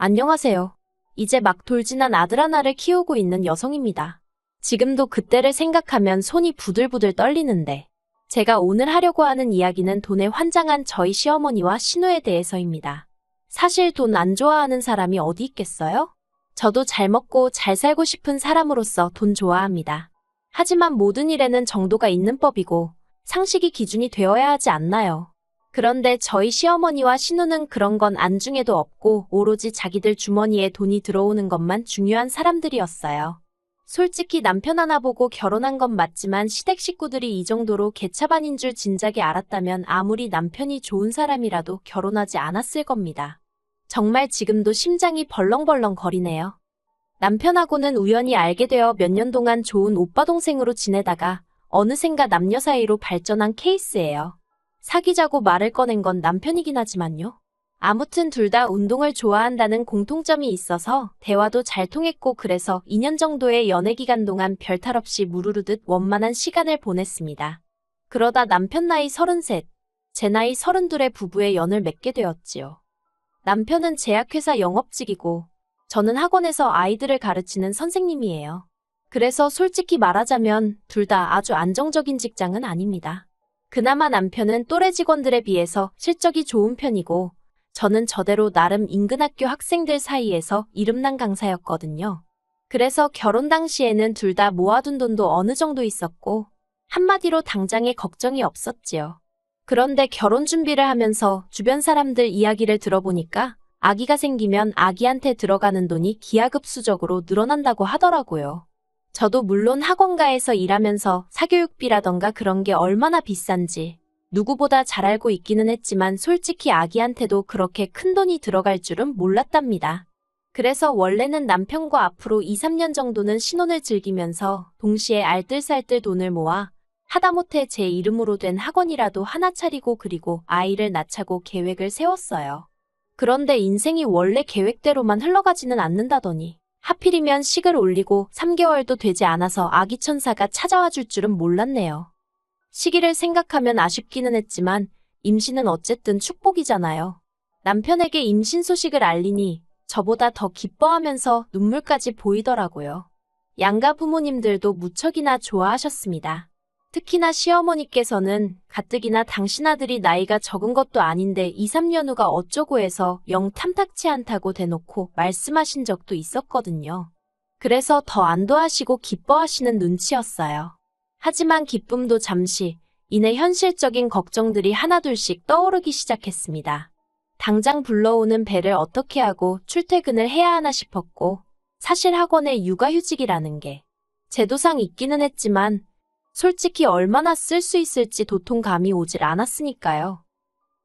안녕하세요. 이제 막 돌진한 아들 하나를 키우고 있는 여성입니다. 지금도 그때를 생각하면 손이 부들부들 떨리는데, 제가 오늘 하려고 하는 이야기는 돈에 환장한 저희 시어머니와 신우에 대해서입니다. 사실 돈 안 좋아하는 사람이 어디 있겠어요? 저도 잘 먹고 잘 살고 싶은 사람으로서 돈 좋아합니다. 하지만 모든 일에는 정도가 있는 법이고 상식이 기준이 되어야 하지 않나요? 그런데 저희 시어머니와 신우는 그런 건 안중에도 없고 오로지 자기들 주머니에 돈이 들어오는 것만 중요한 사람들이었어요. 솔직히 남편 하나 보고 결혼한 건 맞지만 시댁 식구들이 이 정도로 개차반인 줄 진작에 알았다면 아무리 남편이 좋은 사람이라도 결혼하지 않았을 겁니다. 정말 지금도 심장이 벌렁벌렁 거리네요. 남편하고는 우연히 알게 되어 몇 년 동안 좋은 오빠 동생으로 지내다가 어느샌가 남녀 사이로 발전한 케이스예요. 사귀자고 말을 꺼낸 건 남편이긴 하지만요. 아무튼 둘 다 운동을 좋아한다는 공통점이 있어서 대화도 잘 통했고 그래서 2년 정도의 연애 기간 동안 별탈 없이 무르르듯 원만한 시간을 보냈습니다. 그러다 남편 나이 33, 제 나이 32의 부부의 연을 맺게 되었지요. 남편은 제약회사 영업직이고 저는 학원에서 아이들을 가르치는 선생님이에요. 그래서 솔직히 말하자면 둘 다 아주 안정적인 직장은 아닙니다. 그나마 남편은 또래 직원들에 비해서 실적이 좋은 편이고 저는 저대로 나름 인근 학교 학생들 사이에서 이름난 강사였거든요. 그래서 결혼 당시에는 둘 다 모아둔 돈도 어느 정도 있었고 한마디로 당장에 걱정이 없었지요. 그런데 결혼 준비를 하면서 주변 사람들 이야기를 들어보니까 아기가 생기면 아기한테 들어가는 돈이 기하급수적으로 늘어난다고 하더라고요. 저도 물론 학원가에서 일하면서 사교육비라던가 그런 게 얼마나 비싼지 누구보다 잘 알고 있기는 했지만 솔직히 아기한테도 그렇게 큰 돈이 들어갈 줄은 몰랐답니다. 그래서 원래는 남편과 앞으로 2, 3년 정도는 신혼을 즐기면서 동시에 알뜰살뜰 돈을 모아 하다못해 제 이름으로 된 학원이라도 하나 차리고 그리고 아이를 낳자고 계획을 세웠어요. 그런데 인생이 원래 계획대로만 흘러가지는 않는다더니 하필이면 식을 올리고 3개월도 되지 않아서 아기 천사가 찾아와 줄 줄은 몰랐네요. 시기를 생각하면 아쉽기는 했지만 임신은 어쨌든 축복이잖아요. 남편에게 임신 소식을 알리니 저보다 더 기뻐하면서 눈물까지 보이더라고요. 양가 부모님들도 무척이나 좋아하셨습니다. 특히나 시어머니께서는 가뜩이나 당신 아들이 나이가 적은 것도 아닌데 2, 3년 후가 어쩌고 해서 영 탐탁치 않다고 대놓고 말씀하신 적도 있었거든요. 그래서 더 안도하시고 기뻐하시는 눈치였어요. 하지만 기쁨도 잠시, 이내 현실적인 걱정들이 하나둘씩 떠오르기 시작했습니다. 당장 불러오는 배를 어떻게 하고 출퇴근을 해야 하나 싶었고 사실 학원에 육아휴직이라는 게 제도상 있기는 했지만 솔직히 얼마나 쓸 수 있을지 도통 감이 오질 않았으니까요.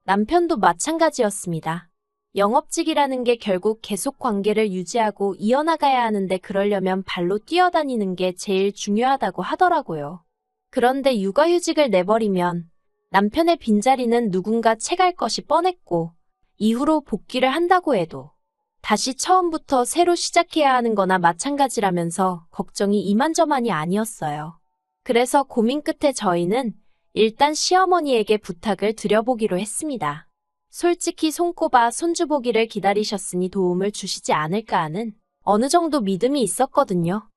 남편도 마찬가지였습니다. 영업직이라는 게 결국 계속 관계를 유지하고 이어나가야 하는데 그러려면 발로 뛰어다니는 게 제일 중요하다고 하더라고요. 그런데 육아휴직을 내버리면 남편의 빈자리는 누군가 채갈 것이 뻔했고 이후로 복귀를 한다고 해도 다시 처음부터 새로 시작해야 하는 거나 마찬가지라면서 걱정이 이만저만이 아니었어요. 그래서 고민 끝에 저희는 일단 시어머니에게 부탁을 드려보기로 했습니다. 솔직히 손꼽아 손주보기를 기다리셨으니 도움을 주시지 않을까 하는 어느 정도 믿음이 있었거든요.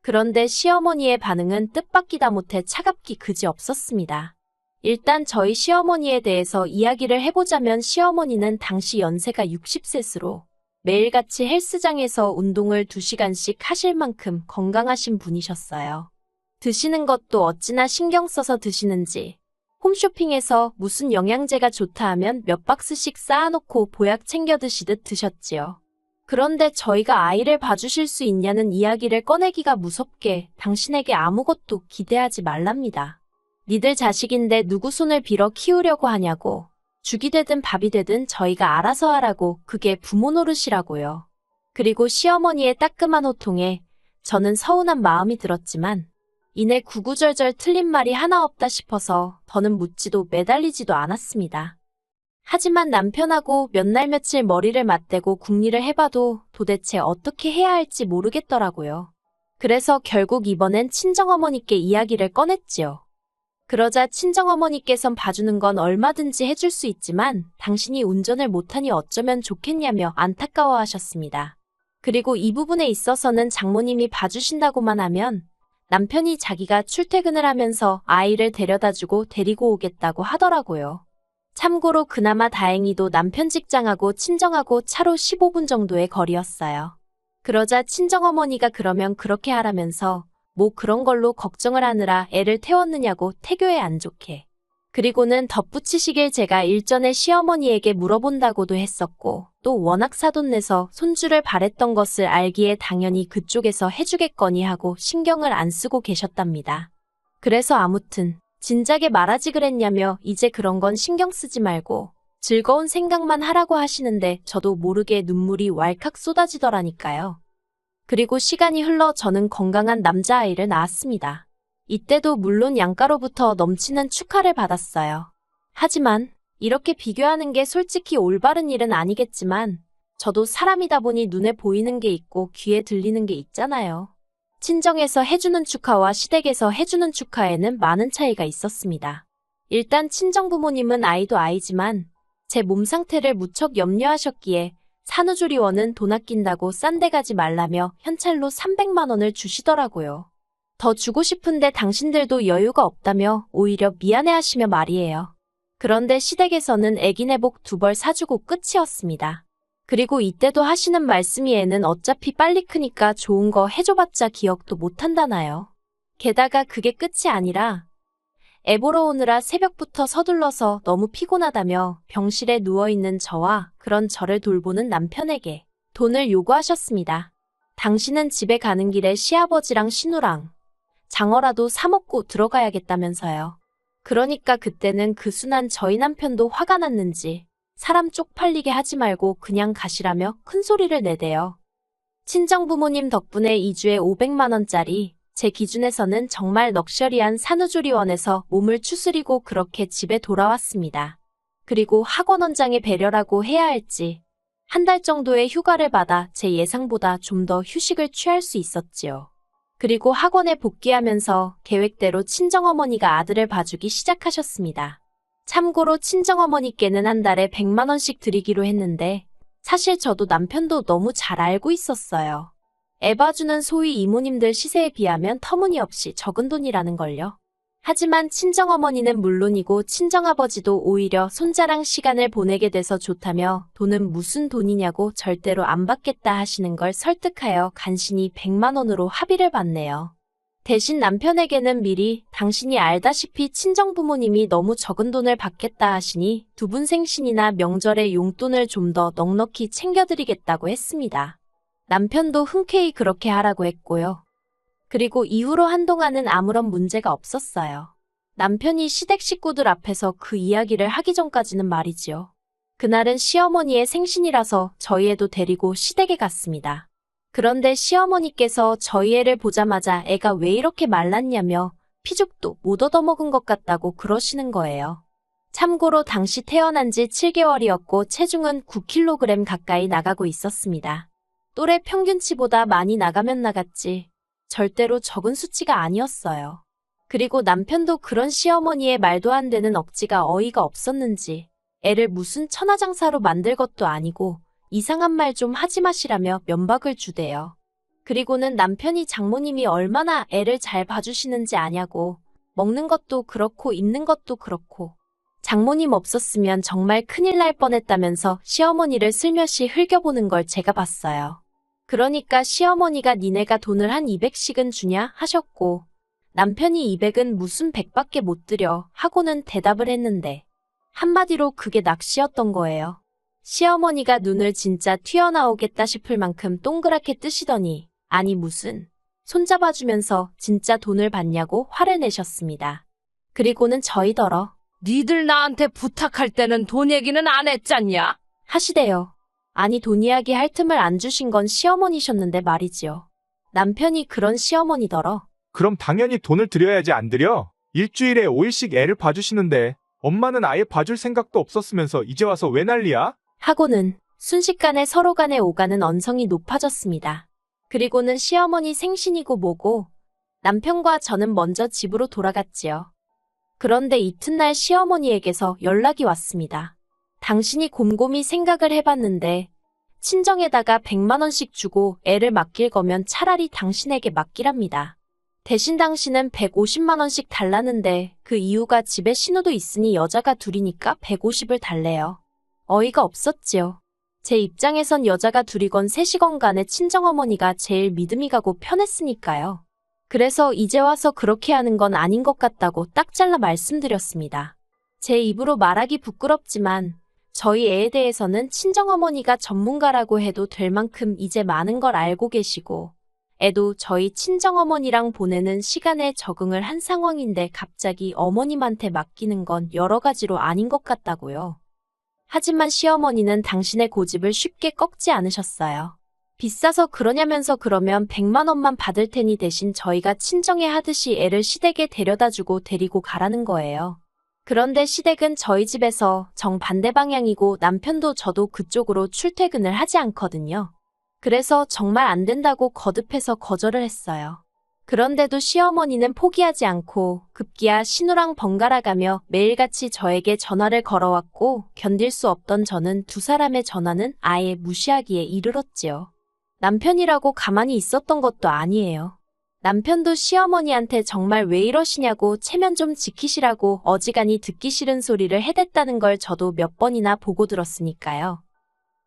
그런데 시어머니의 반응은 뜻밖이다 못해 차갑기 그지없었습니다. 일단 저희 시어머니에 대해서 이야기를 해보자면 시어머니는 당시 연세가 60세스로 매일같이 헬스장에서 운동을 2시간씩 하실 만큼 건강하신 분이셨어요. 드시는 것도 어찌나 신경 써서 드시는지 홈쇼핑에서 무슨 영양제가 좋다 하면 몇 박스씩 쌓아놓고 보약 챙겨 드시듯 드셨지요. 그런데 저희가 아이를 봐주실 수 있냐는 이야기를 꺼내기가 무섭게 당신에게 아무것도 기대하지 말랍니다. 니들 자식인데 누구 손을 빌어 키우려고 하냐고. 죽이 되든 밥이 되든 저희가 알아서 하라고. 그게 부모 노릇이라고요. 그리고 시어머니의 따끔한 호통에 저는 서운한 마음이 들었지만 이내 구구절절 틀린 말이 하나 없다 싶어서 더는 묻지도 매달리지도 않았습니다. 하지만 남편하고 몇 날 며칠 머리를 맞대고 궁리를 해봐도 도대체 어떻게 해야 할지 모르겠더라고요. 그래서 결국 이번엔 친정어머니께 이야기를 꺼냈지요. 그러자 친정어머니께선 봐주는 건 얼마든지 해줄 수 있지만 당신이 운전을 못하니 어쩌면 좋겠냐며 안타까워하셨습니다. 그리고 이 부분에 있어서는 장모님이 봐주신다고만 하면 남편이 자기가 출퇴근을 하면서 아이를 데려다주고 데리고 오겠다고 하더라고요. 참고로 그나마 다행히도 남편 직장하고 친정하고 차로 15분 정도의 거리였어요. 그러자 친정어머니가 그러면 그렇게 하라면서 뭐 그런 걸로 걱정을 하느라 애를 태웠느냐고 태교에 안 좋게. 그리고는 덧붙이시길 제가 일전에 시어머니에게 물어본다고도 했었고 또 워낙 사돈 내서 손주를 바랬던 것을 알기에 당연히 그쪽에서 해주겠거니 하고 신경을 안 쓰고 계셨답니다. 그래서 아무튼 진작에 말하지 그랬냐며 이제 그런 건 신경 쓰지 말고 즐거운 생각만 하라고 하시는데 저도 모르게 눈물이 왈칵 쏟아지더라니까요. 그리고 시간이 흘러 저는 건강한 남자아이를 낳았습니다. 이때도 물론 양가로부터 넘치는 축하를 받았어요. 하지만 이렇게 비교하는 게 솔직히 올바른 일은 아니겠지만 저도 사람이다 보니 눈에 보이는 게 있고 귀에 들리는 게 있잖아요. 친정에서 해주는 축하와 시댁에서 해주는 축하에는 많은 차이가 있었습니다. 일단 친정부모님은 아이도 아이지만 제 몸 상태를 무척 염려하셨기에 산후조리원은 돈 아낀다고 싼 데 가지 말라며 현찰로 300만 원을 주시더라고요. 더 주고 싶은데 당신들도 여유가 없다며 오히려 미안해하시며 말이에요. 그런데 시댁에서는 애기 내복 2벌 사주고 끝이었습니다. 그리고 이때도 하시는 말씀이 애는 어차피 빨리 크니까 좋은 거 해줘봤자 기억도 못한다나요. 게다가 그게 끝이 아니라 애 보러 오느라 새벽부터 서둘러서 너무 피곤하다며 병실에 누워있는 저와 그런 저를 돌보는 남편에게 돈을 요구하셨습니다. 당신은 집에 가는 길에 시아버지랑 신우랑 장어라도 사 먹고 들어가야겠다면서요. 그러니까 그때는 그 순한 저희 남편도 화가 났는지 사람 쪽팔리게 하지 말고 그냥 가시라며 큰 소리를 내대요. 친정부모님 덕분에 2주에 500만 원짜리 제 기준에서는 정말 럭셔리한 산후조리원에서 몸을 추스리고 그렇게 집에 돌아왔습니다. 그리고 학원 원장의 배려라고 해야 할지 한 달 정도의 휴가를 받아 제 예상보다 좀 더 휴식을 취할 수 있었지요. 그리고 학원에 복귀하면서 계획대로 친정어머니가 아들을 봐주기 시작하셨습니다. 참고로 친정어머니께는 한 달에 100만 원씩 드리기로 했는데 사실 저도 남편도 너무 잘 알고 있었어요. 애 봐주는 소위 이모님들 시세에 비하면 터무니없이 적은 돈이라는 걸요. 하지만 친정어머니는 물론이고 친정아버지도 오히려 손자랑 시간을 보내게 돼서 좋다며 돈은 무슨 돈이냐고 절대로 안 받겠다 하시는 걸 설득하여 간신히 100만 원으로 합의를 봤네요. 대신 남편에게는 미리 당신이 알다시피 친정부모님이 너무 적은 돈을 받겠다 하시니 두 분 생신이나 명절에 용돈을 좀 더 넉넉히 챙겨드리겠다고 했습니다. 남편도 흔쾌히 그렇게 하라고 했고요. 그리고 이후로 한동안은 아무런 문제가 없었어요. 남편이 시댁 식구들 앞에서 그 이야기를 하기 전까지는 말이지요. 그날은 시어머니의 생신이라서 저희 애도 데리고 시댁에 갔습니다. 그런데 시어머니께서 저희 애를 보자마자 애가 왜 이렇게 말랐냐며 피죽도 못 얻어먹은 것 같다고 그러시는 거예요. 참고로 당시 태어난 지 7개월이었고 체중은 9kg 가까이 나가고 있었습니다. 또래 평균치보다 많이 나가면 나갔지 절대로 적은 수치가 아니었어요. 그리고 남편도 그런 시어머니의 말도 안 되는 억지가 어이가 없었는지 애를 무슨 천하장사로 만들 것도 아니고 이상한 말 좀 하지 마시라며 면박을 주대요. 그리고는 남편이 장모님이 얼마나 애를 잘 봐주시는지 아냐고 먹는 것도 그렇고 입는 것도 그렇고 장모님 없었으면 정말 큰일 날 뻔했다면서 시어머니를 슬며시 흘겨보는 걸 제가 봤어요. 그러니까 시어머니가 니네가 돈을 한 200씩은 주냐 하셨고 남편이 200은 무슨 100밖에 못 드려 하고는 대답을 했는데 한마디로 그게 낚시였던 거예요. 시어머니가 눈을 진짜 튀어나오겠다 싶을 만큼 동그랗게 뜨시더니 아니 무슨 손잡아주면서 진짜 돈을 받냐고 화를 내셨습니다. 그리고는 저희더러 니들 나한테 부탁할 때는 돈 얘기는 안 했잖냐? 하시대요. 아니 돈 이야기 할 틈을 안 주신 건 시어머니셨는데 말이지요. 남편이 그런 시어머니더러 그럼 당연히 돈을 드려야지 안 드려? 일주일에 5일씩 애를 봐주시는데 엄마는 아예 봐줄 생각도 없었으면서 이제 와서 왜 난리야? 하고는 순식간에 서로 간에 오가는 언성이 높아졌습니다. 그리고는 시어머니 생신이고 뭐고 남편과 저는 먼저 집으로 돌아갔지요. 그런데 이튿날 시어머니에게서 연락이 왔습니다. 당신이 곰곰이 생각을 해봤는데 친정에다가 100만 원씩 주고 애를 맡길 거면 차라리 당신에게 맡기랍니다. 대신 당신은 150만 원씩 달라는데 그 이유가 집에 신우도 있으니 여자가 둘이니까 150을 달래요. 어이가 없었지요. 제 입장에선 여자가 둘이건 셋이건 간에 친정어머니가 제일 믿음이 가고 편했으니까요. 그래서 이제 와서 그렇게 하는 건 아닌 것 같다고 딱 잘라 말씀드렸습니다. 제 입으로 말하기 부끄럽지만 저희 애에 대해서는 친정어머니가 전문가라고 해도 될 만큼 이제 많은 걸 알고 계시고 애도 저희 친정어머니랑 보내는 시간에 적응을 한 상황인데 갑자기 어머님한테 맡기는 건 여러 가지로 아닌 것 같다고요. 하지만 시어머니는 당신의 고집을 쉽게 꺾지 않으셨어요. 비싸서 그러냐면서 그러면 100만 원만 받을 테니 대신 저희가 친정에 하듯이 애를 시댁에 데려다주고 데리고 가라는 거예요. 그런데 시댁은 저희 집에서 정반대 방향이고 남편도 저도 그쪽으로 출퇴근을 하지 않거든요. 그래서 정말 안 된다고 거듭해서 거절을 했어요. 그런데도 시어머니는 포기하지 않고 급기야 신우랑 번갈아 가며 매일같이 저에게 전화를 걸어왔고 견딜 수 없던 저는 두 사람의 전화는 아예 무시하기에 이르렀지요. 남편이라고 가만히 있었던 것도 아니에요. 남편도 시어머니한테 정말 왜 이러시냐고 체면 좀 지키시라고 어지간히 듣기 싫은 소리를 해댔다는 걸 저도 몇 번이나 보고 들었으니까요.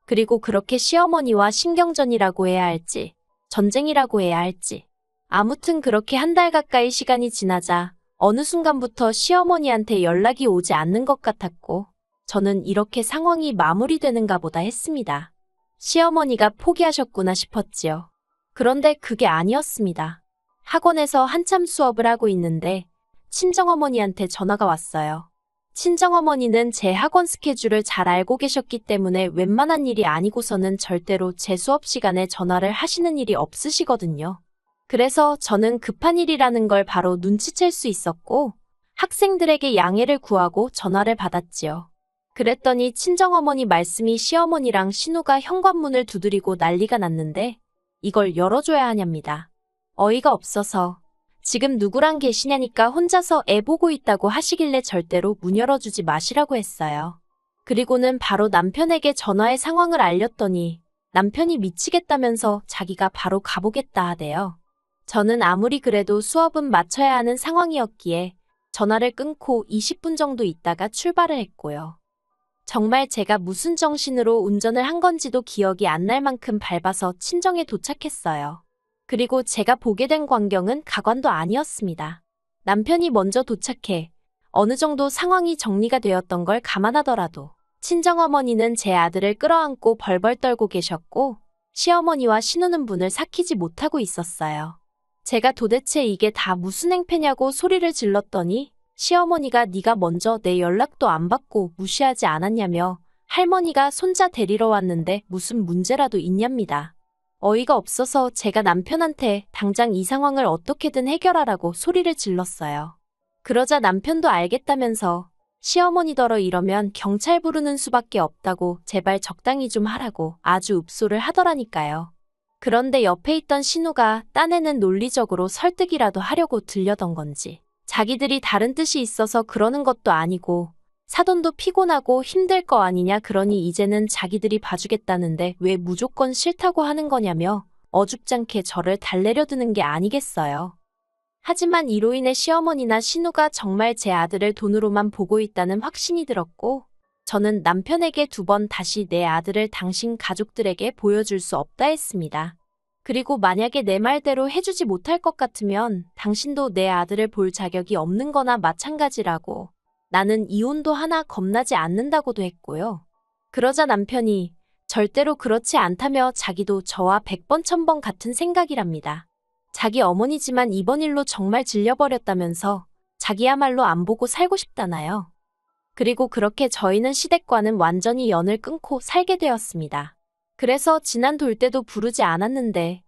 그리고 그렇게 시어머니와 신경전이라고 해야 할지, 전쟁이라고 해야 할지. 아무튼 그렇게 한 달 가까이 시간이 지나자 어느 순간부터 시어머니한테 연락이 오지 않는 것 같았고, 저는 이렇게 상황이 마무리되는가 보다 했습니다. 시어머니가 포기하셨구나 싶었지요. 그런데 그게 아니었습니다. 학원에서 한참 수업을 하고 있는데 친정어머니한테 전화가 왔어요. 친정어머니는 제 학원 스케줄을 잘 알고 계셨기 때문에 웬만한 일이 아니고서는 절대로 제 수업 시간에 전화를 하시는 일이 없으시거든요. 그래서 저는 급한 일이라는 걸 바로 눈치챌 수 있었고 학생들에게 양해를 구하고 전화를 받았지요. 그랬더니 친정어머니 말씀이 시어머니랑 신우가 현관문을 두드리고 난리가 났는데 이걸 열어줘야 하냐입니다. 어이가 없어서 지금 누구랑 계시냐니까 혼자서 애 보고 있다고 하시길래 절대로 문 열어주지 마시라고 했어요. 그리고는 바로 남편에게 전화의 상황을 알렸더니 남편이 미치겠다면서 자기가 바로 가보겠다 하대요. 저는 아무리 그래도 수업은 마쳐야 하는 상황이었기에 전화를 끊고 20분 정도 있다가 출발을 했고요. 정말 제가 무슨 정신으로 운전을 한 건지도 기억이 안 날 만큼 밟아서 친정에 도착했어요. 그리고 제가 보게 된 광경은 가관도 아니었습니다. 남편이 먼저 도착해 어느 정도 상황이 정리가 되었던 걸 감안하더라도 친정어머니는 제 아들을 끌어안고 벌벌 떨고 계셨고 시어머니와 신우는 문을 삭히지 못하고 있었어요. 제가 도대체 이게 다 무슨 행패냐고 소리를 질렀더니 시어머니가 네가 먼저 내 연락도 안 받고 무시하지 않았냐며 할머니가 손자 데리러 왔는데 무슨 문제라도 있냐입니다. 어이가 없어서 제가 남편한테 당장 이 상황을 어떻게든 해결하라고 소리를 질렀어요. 그러자 남편도 알겠다면서 시어머니더러 이러면 경찰 부르는 수밖에 없다고 제발 적당히 좀 하라고 아주 읍소를 하더라니까요. 그런데 옆에 있던 신우가 딴에는 논리적으로 설득이라도 하려고 들려던 건지 자기들이 다른 뜻이 있어서 그러는 것도 아니고 사돈도 피곤하고 힘들 거 아니냐 그러니 이제는 자기들이 봐주겠다는데 왜 무조건 싫다고 하는 거냐며 어줍잖게 저를 달래려 드는 게 아니겠어요. 하지만 이로 인해 시어머니나 신우가 정말 제 아들을 돈으로만 보고 있다는 확신이 들었고 저는 남편에게 2번 다시 내 아들을 당신 가족들에게 보여줄 수 없다 했습니다. 그리고 만약에 내 말대로 해주지 못할 것 같으면 당신도 내 아들을 볼 자격이 없는 거나 마찬가지라고 나는 이혼도 하나 겁나지 않는다고도 했고요. 그러자 남편이 절대로 그렇지 않다며 자기도 저와 100번 1000번 같은 생각이랍니다. 자기 어머니지만 이번 일로 정말 질려버렸다면서 자기야말로 안 보고 살고 싶다나요. 그리고 그렇게 저희는 시댁과는 완전히 연을 끊고 살게 되었습니다. 그래서 지난 돌 때도 부르지 않았는데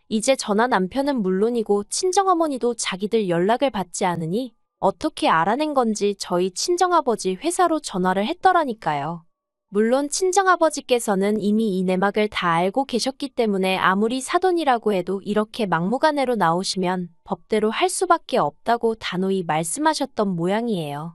이제 저나 남편은 물론이고 친정어머니도 자기들 연락을 받지 않으니 어떻게 알아낸 건지 저희 친정아버지 회사로 전화를 했더라니까요. 물론 친정아버지께서는 이미 이 내막을 다 알고 계셨기 때문에 아무리 사돈이라고 해도 이렇게 막무가내로 나오시면 법대로 할 수밖에 없다고 단호히 말씀하셨던 모양이에요.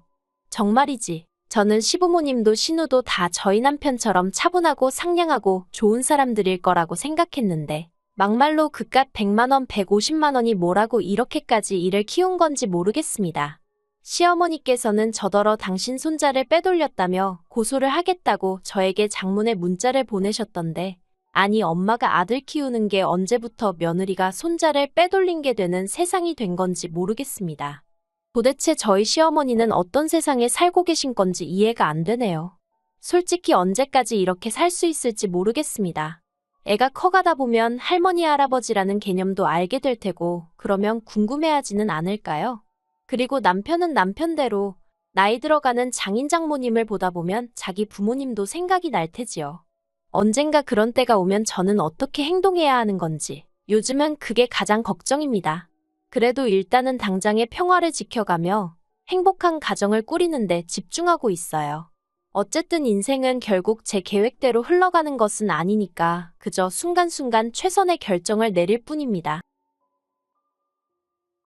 정말이지. 저는 시부모님도 신우도 다 저희 남편처럼 차분하고 상냥하고 좋은 사람들일 거라고 생각했는데 막말로 그깟 100만 원, 150만 원이 뭐라고 이렇게까지 이를 키운 건지 모르겠습니다. 시어머니께서는 저더러 당신 손자를 빼돌렸다며 고소를 하겠다고 저에게 장문의 문자를 보내셨던데 아니 엄마가 아들 키우는 게 언제부터 며느리가 손자를 빼돌린 게 되는 세상이 된 건지 모르겠습니다. 도대체 저희 시어머니는 어떤 세상에 살고 계신 건지 이해가 안 되네요. 솔직히 언제까지 이렇게 살 수 있을지 모르겠습니다. 애가 커가다 보면 할머니 할아버지라는 개념도 알게 될 테고 그러면 궁금해하지는 않을까요? 그리고 남편은 남편대로 나이 들어가는 장인 장모님을 보다 보면 자기 부모님도 생각이 날 테지요. 언젠가 그런 때가 오면 저는 어떻게 행동해야 하는 건지 요즘은 그게 가장 걱정입니다. 그래도 일단은 당장의 평화를 지켜가며 행복한 가정을 꾸리는 데 집중하고 있어요. 어쨌든 인생은 결국 제 계획대로 흘러가는 것은 아니니까 그저 순간순간 최선의 결정을 내릴 뿐입니다.